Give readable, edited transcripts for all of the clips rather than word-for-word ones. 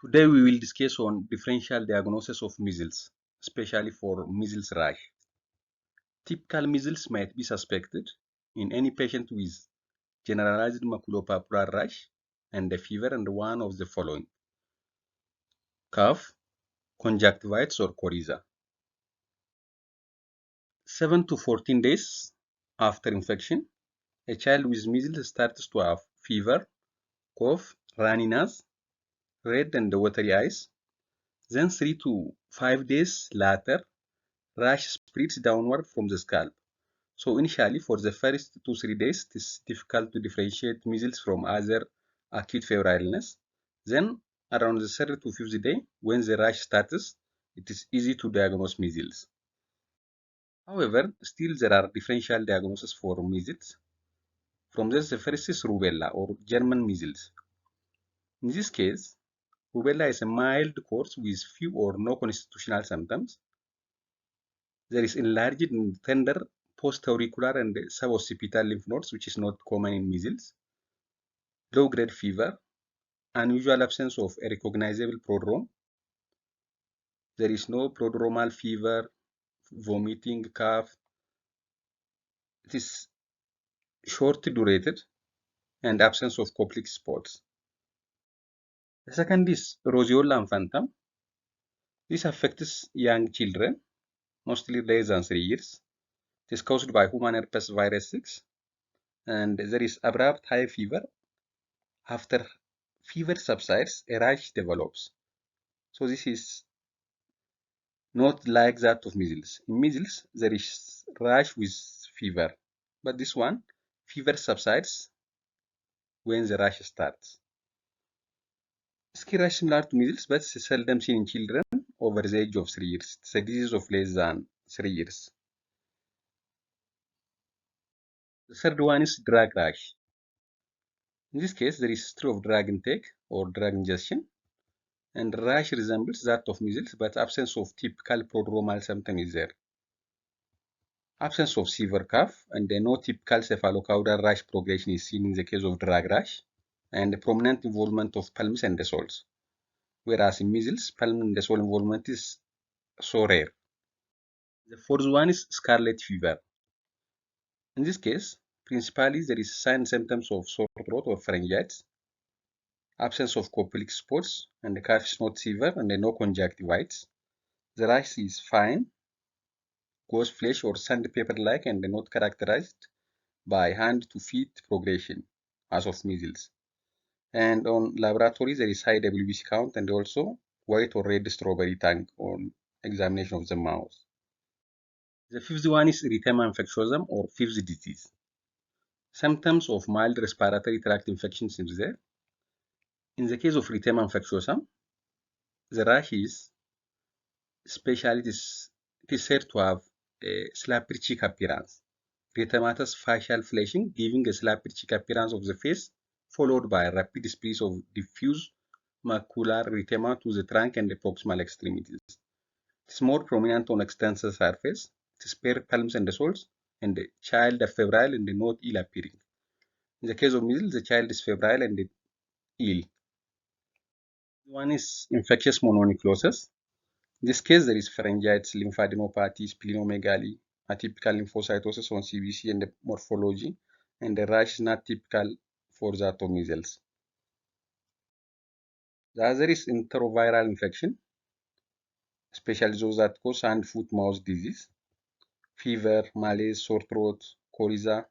Today we will discuss on differential diagnosis of measles, especially for measles rash. Typical measles might be suspected in any patient with generalized maculopapular rash and a fever and one of the following: cough, conjunctivitis or coryza. 7 to 14 days after infection, a child with measles starts to have fever, cough, runny nose, red and watery eyes. Then 3 to 5 days later, rash spreads downward from the scalp. So initially, for the first 2-3 days, it is difficult to differentiate measles from other acute febrile illness. Then, around the 3rd to 5th day, when the rash starts, it is easy to diagnose measles. However, still there are differential diagnoses for measles. From this, the first is rubella or German measles. In this case, rubella is a mild course with few or no constitutional symptoms. There is enlarged and tender post-auricular and suboccipital lymph nodes, which is not common in measles. Low-grade fever, unusual absence of a recognizable prodrome. There is no prodromal fever, vomiting, cough. It is short durated and absence of Koplik spots. The second is roseola infantum. This affects young children, mostly less than 3 years. It is caused by human herpes virus 6, and there is abrupt high fever. After fever subsides, a rash develops. So this is not like that of measles. In measles, there is rash with fever, but this one, fever subsides when the rash starts. Skin rash similar to measles, but seldom seen in children over the age of 3 years. It's a disease of less than 3 years. The third one is drug rash. In this case, there is history of drug intake or drug ingestion, and rash resembles that of measles, but absence of typical prodromal symptom is there. Absence of severe cough and no typical cephalocaudal rash progression is seen in the case of drug rash, and prominent involvement of palms and the soles. Whereas in measles, palm and the sole involvement is so rare. The fourth one is scarlet fever. In this case, principally there is signs and symptoms of sore throat or pharyngitis, absence of Koplik spots, and the cough is not severe and no conjunctivitis. The rash is fine, goes flesh or sandpaper-like and not characterized by hand to feet progression as of measles. And on laboratory, there is high WBC count and also white or red strawberry tongue on examination of the mouth. The fifth one is erythema infectiosum or fifth disease. Symptoms of mild respiratory tract infections is there. In the case of erythema infectiosum, the rash is especially it is said to have a slappery cheek appearance. Erythematous facial flashing, giving a slappery cheek appearance of the face, followed by a rapid spread of diffuse macular erythema to the trunk and the proximal extremities. It is more prominent on extensor surface. It is paired palms and the soles, and the child are febrile and not ill appearing. In the case of measles, the child is febrile and ill. One is infectious mononucleosis. In this case, there is pharyngitis, lymphadenopathy, splenomegaly, atypical lymphocytosis on CBC and the morphology, and the rash is not typical for that of measles. The other is enteroviral infection, especially those that cause hand, foot, mouth disease, fever, malaise, sore throat, coryza,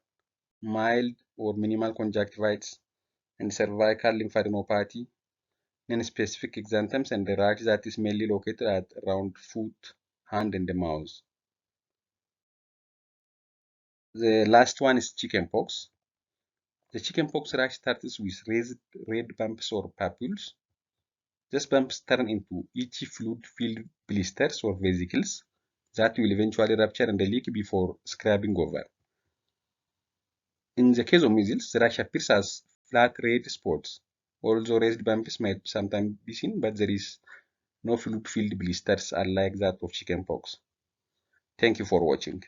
mild or minimal conjunctivitis, and cervical lymphadenopathy, non-specific exanthems, and the rash that is mainly located at around foot, hand, and the mouth. The last one is chickenpox. The chickenpox rash starts with raised red bumps or papules. These bumps turn into itchy fluid-filled blisters or vesicles that will eventually rupture and leak before scrubbing over. In the case of measles, the rash appears as flat red spots. Although raised bumps might sometimes be seen, but there is no fluid-filled blisters unlike that of chickenpox. Thank you for watching.